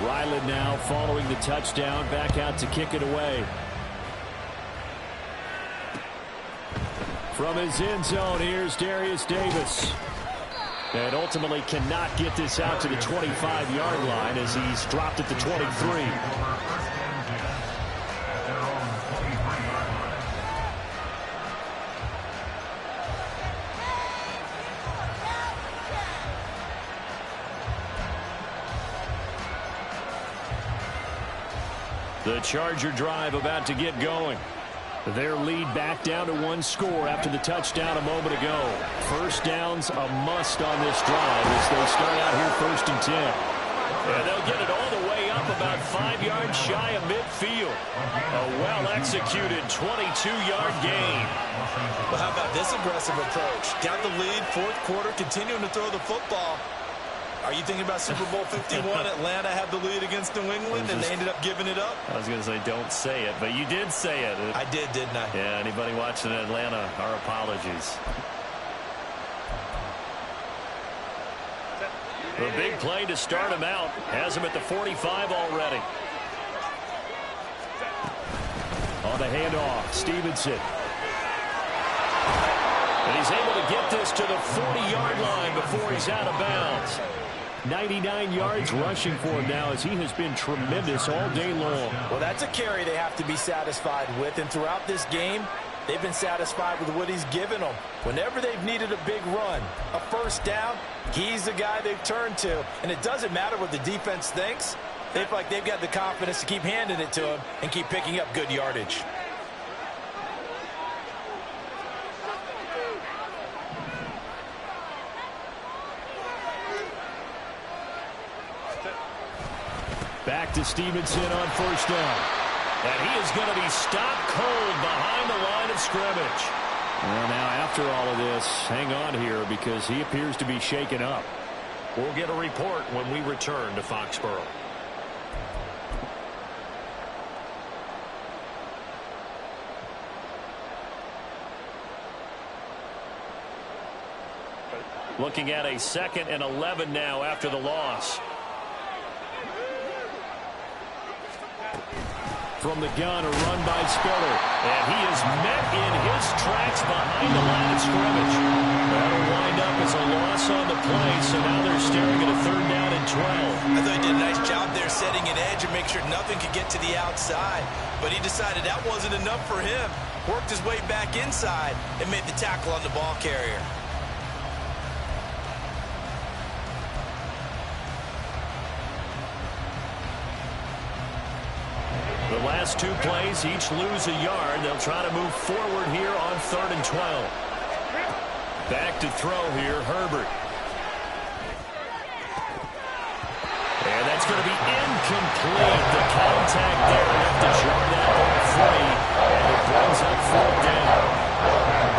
Ryland now following the touchdown, back out to kick it away. From his end zone, here's Darius Davis. And ultimately cannot get this out to the 25-yard line as he's dropped at the 23. The Charger drive about to get going. Their lead back down to 1 score after the touchdown a moment ago. 1st down's a must on this drive as they start out here 1st and 10. And they'll get it all the way up about 5 yards shy of midfield. A well-executed 22-yard gain. Well, how about this aggressive approach? Got the lead, 4th quarter, continuing to throw the football. Are you thinking about Super Bowl 51? Atlanta had the lead against New England, and they ended up giving it up? I was going to say don't say it, but you did say it. I did, didn't I? Yeah, anybody watching Atlanta, our apologies. The big play to start him out. Has him at the 45 already. On the handoff, Stevenson. And he's able to get this to the 40-yard line before he's out of bounds. 99 yards rushing for him now as he has been tremendous all day long. Well, that's a carry they have to be satisfied with. And throughout this game, they've been satisfied with what he's given them. Whenever they've needed a big run, a first down, he's the guy they've turned to. And it doesn't matter what the defense thinks. They feel like they've got the confidence to keep handing it to him and keep picking up good yardage. Back to Stevenson on first down. And he is going to be stopped cold behind the line of scrimmage. Well, now after all of this, hang on here because he appears to be shaken up. We'll get a report when we return to Foxborough. Looking at a 2nd and 11 now after the loss. From the gun, a run by Spiller. And he is met in his tracks behind the line of scrimmage. That'll wind up as a loss on the play, so now they're staring at a 3rd down and 12. I thought he did a nice job there setting an edge and make sure nothing could get to the outside. But he decided that wasn't enough for him. Worked his way back inside and made the tackle on the ball carrier. The last 2 plays, each lose a yard. They'll try to move forward here on 3rd and 12. Back to throw here, Herbert. And that's going to be incomplete. The contact there left to jar that ball free. And it brings up 4th down.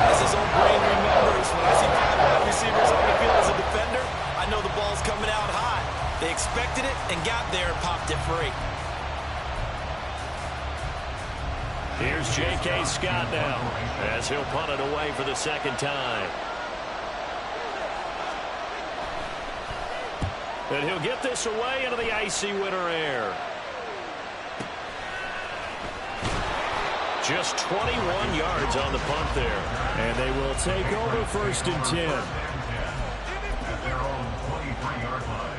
As his own brain remembers, when I see 5 wide receivers on the field as a defender, I know the ball's coming out high. They expected it and got there and popped it free. Here's J.K. Scott now as he'll punt it away for the 2nd time. And he'll get this away into the icy winter air. Just 21 yards on the punt there. And they will take over 1st and 10. At their own 23-yard line.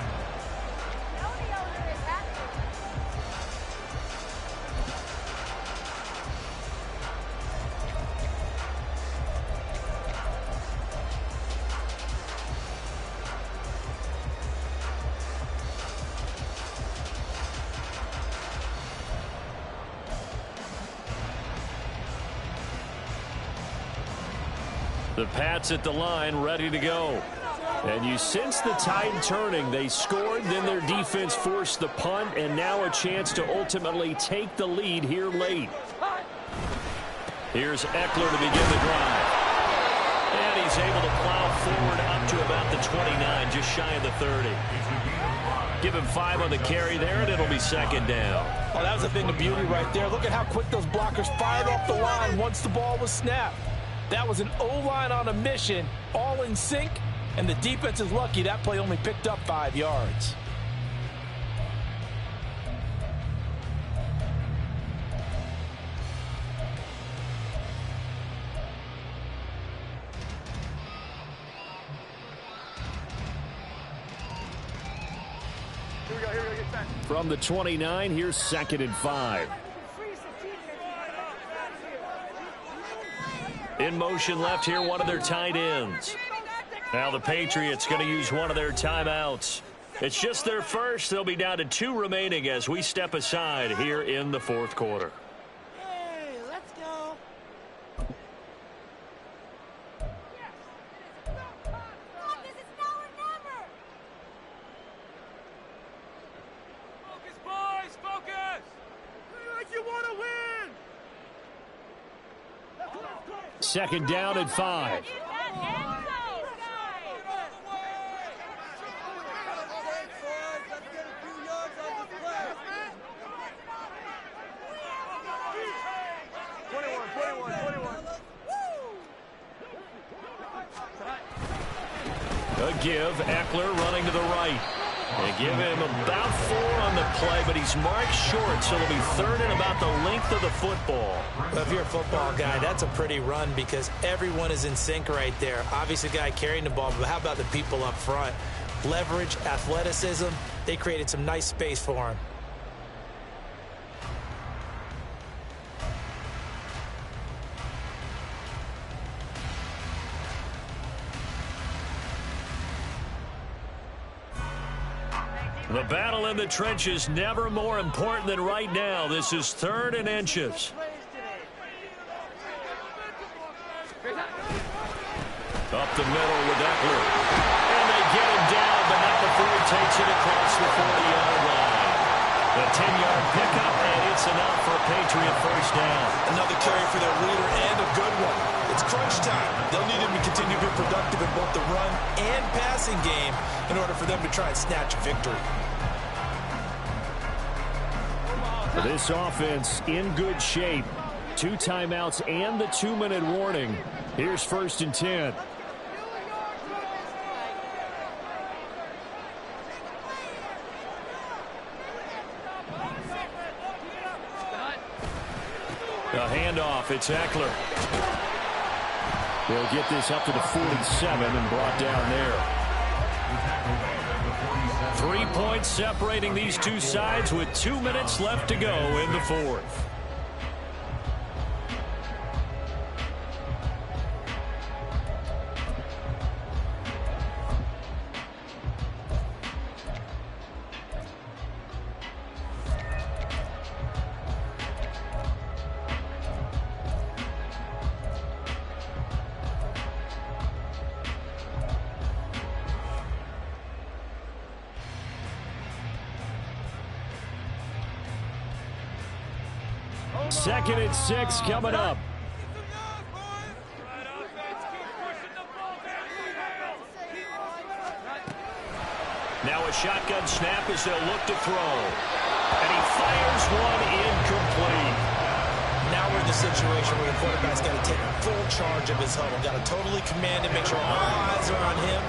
The Pats at the line, ready to go. And you sense the tide turning. They scored, then their defense forced the punt, and now a chance to ultimately take the lead here late. Here's Eckler to begin the drive. And he's able to plow forward up to about the 29, just shy of the 30. Give him 5 on the carry there, and it'll be 2nd down. Oh, that was a thing of beauty right there. Look at how quick those blockers fired off the line once the ball was snapped. That was an O-line on a mission, all in sync, and the defense is lucky that play only picked up 5 yards. Here we go, get set. From the 29, here's 2nd and 5. In motion left here, one of their tight ends. Now the Patriots going to use one of their timeouts. It's just their first. They'll be down to 2 remaining as we step aside here in the 4th quarter. Hey, let's go. Focus, it's now or never. Focus, boys, focus! Like you want to win! 2nd down and 5. A give. Eckler running to the right. They give him about 4 on the play, but he's marked short, so it'll be third and about the length of the football. Well, if you're a football guy, that's a pretty run because everyone is in sync right there. Obviously, the guy carrying the ball, but how about the people up front? Leverage, athleticism, they created some nice space for him. The battle in the trenches never more important than right now. This is 3rd and inches. Up the middle with Eckler. And they get him down, but not before he takes it across the 40-yard line. The 10-yard pickup, and it's enough for a Patriot first down. Another carry for their leader and a good one. It's crunch time. They'll need him to continue to be productive in both the run and passing game in order for them to try and snatch a victory. This offense in good shape. 2 timeouts and the 2-minute warning. Here's 1st and 10. The handoff, it's Eckler. They'll get this up to the 47 and brought down there. 3 points separating these two sides with 2 minutes left to go in the 4th. Second and 6 coming up. Now a shotgun snap as they'll look to throw. And he fires one incomplete. Now we're in the situation where the quarterback's got to take full charge of his huddle. Got to totally command it, make sure all eyes are on him.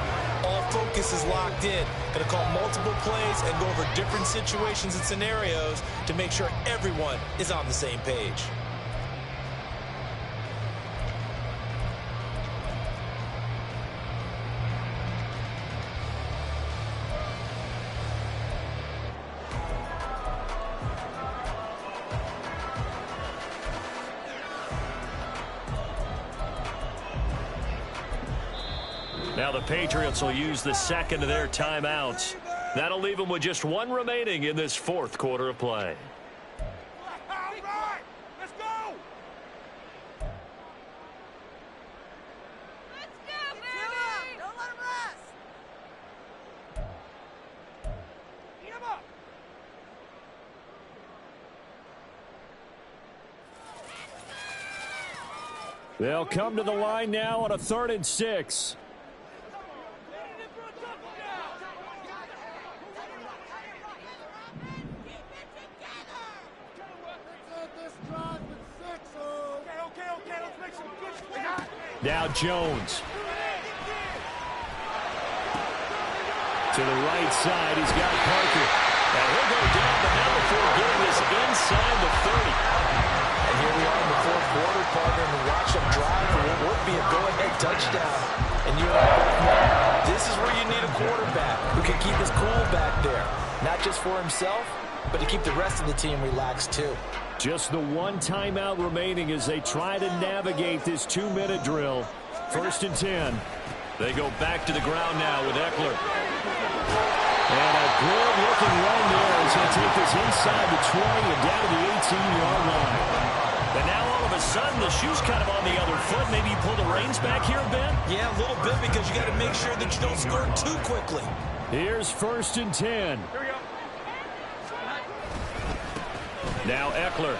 All focus is locked in. Going to call multiple plays and go over different situations and scenarios to make sure everyone is on the same page. Now the Patriots will use the second of their timeouts. That'll leave them with just 1 remaining in this 4th quarter of play. All right, let's go. Let's go, baby. Don't let him rest. Eat him up. They'll come to the line now on a 3rd and 6. Now Jones. To the right side, he's got Parker. And he'll go down, but now before getting this inside the 30. And here we are in the 4th quarter, partner, and watch them drive for what would be a go-ahead touchdown. And you and I both know this is where you need a quarterback who can keep his cool back there. Not just for himself, but to keep the rest of the team relaxed too. Just the 1 timeout remaining as they try to navigate this 2-minute drill. 1st and 10. They go back to the ground now with Eckler. And a good-looking run there as he'll take this inside the 20 and down to the 18-yard line. And now all of a sudden the shoe's kind of on the other foot. Maybe you pull the reins back here a bit? Yeah, a little bit because you got to make sure that you don't score too quickly. Here's 1st and 10. Now Eckler.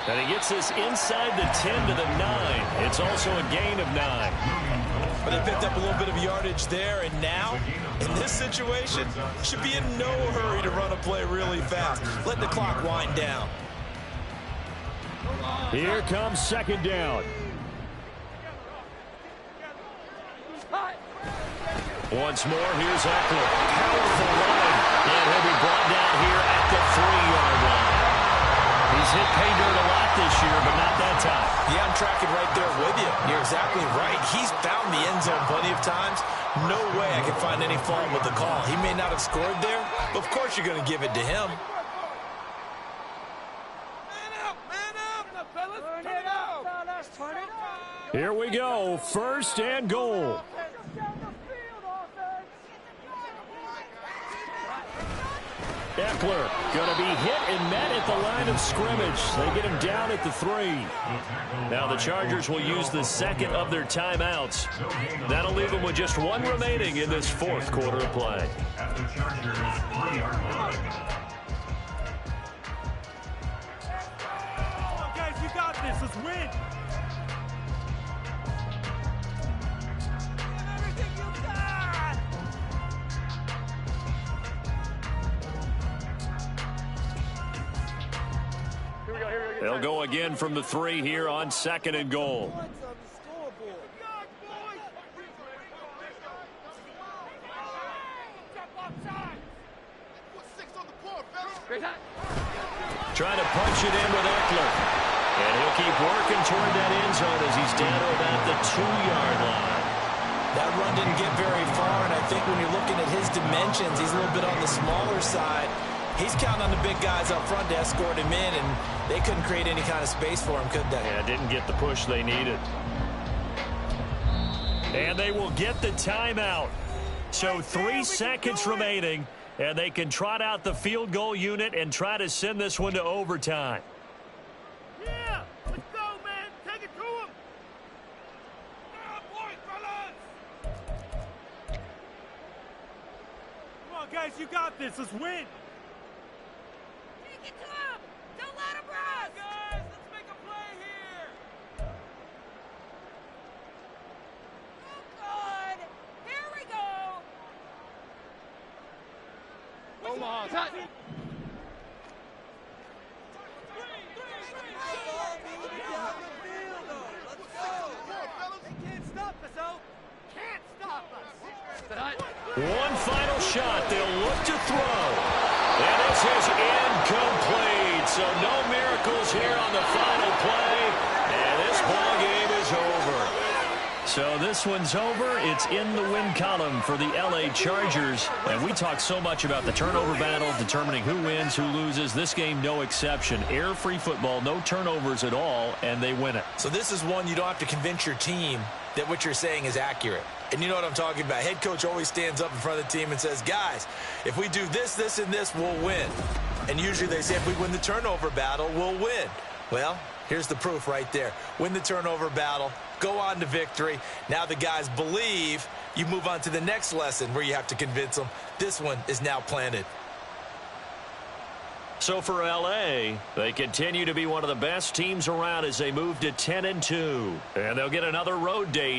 And he gets this inside the 10 to the 9. It's also a gain of 9. But they picked up a little bit of yardage there, and now, in this situation, should be in no hurry to run a play really fast. Let the clock wind down. Here comes 2nd down. Once more, here's Eckler. Powerful run. And he'll be brought down here at the 3-yard line. He's hit pay dirt a lot this year, but not that time. Yeah, I'm tracking right there with you. You're exactly right. He's found the end zone plenty of times. No way I can find any fault with the call. He may not have scored there, but of course you're going to give it to him. Here we go. 1st and goal. Eckler going to be hit and met at the line of scrimmage. They get him down at the 3. Now the Chargers will use the second of their timeouts. That'll leave them with just 1 remaining in this 4th quarter of play. At the Chargers 3-yard line. Come on, guys, you got this. Let's win. Everything you got. They'll go again from the 3 here on 2nd and goal. Trying to punch it in with Eckler. And he'll keep working toward that end zone as he's down to about the 2-yard line. That run didn't get very far, and I think when you're looking at his dimensions, he's a little bit on the smaller side. He's counting on the big guys up front to escort him in, and they couldn't create any kind of space for him, could they? Yeah, didn't get the push they needed. And they will get the timeout. So 3 seconds remaining, and they can trot out the field goal unit and try to send this one to overtime. Yeah, let's go, man. Take it to him. Yeah, boys, fellas. Come on, guys, you got this. Let's win. Take it to him! Don't let him run! Guys, let's make a play here. Oh, good! Here we go! Omaha, touch. One final shot. They'll look to throw. And this is incomplete. So no miracles here on the final play. And this ball game is over. So this one's over. It's in the win column for the LA Chargers. And we talk so much about the turnover battle, determining who wins, who loses. This game, no exception. Error-free football, no turnovers at all, and they win it. So this is one you don't have to convince your team that what you're saying is accurate. And you know what I'm talking about. Head coach always stands up in front of the team and says, guys, if we do this, this, and this, we'll win. And usually they say if we win the turnover battle, we'll win. Well, here's the proof right there. Win the turnover battle, go on to victory. Now the guys believe. You move on to the next lesson where you have to convince them. This one is now planted. So for LA, they continue to be one of the best teams around as they move to 10-2. And they'll get another road date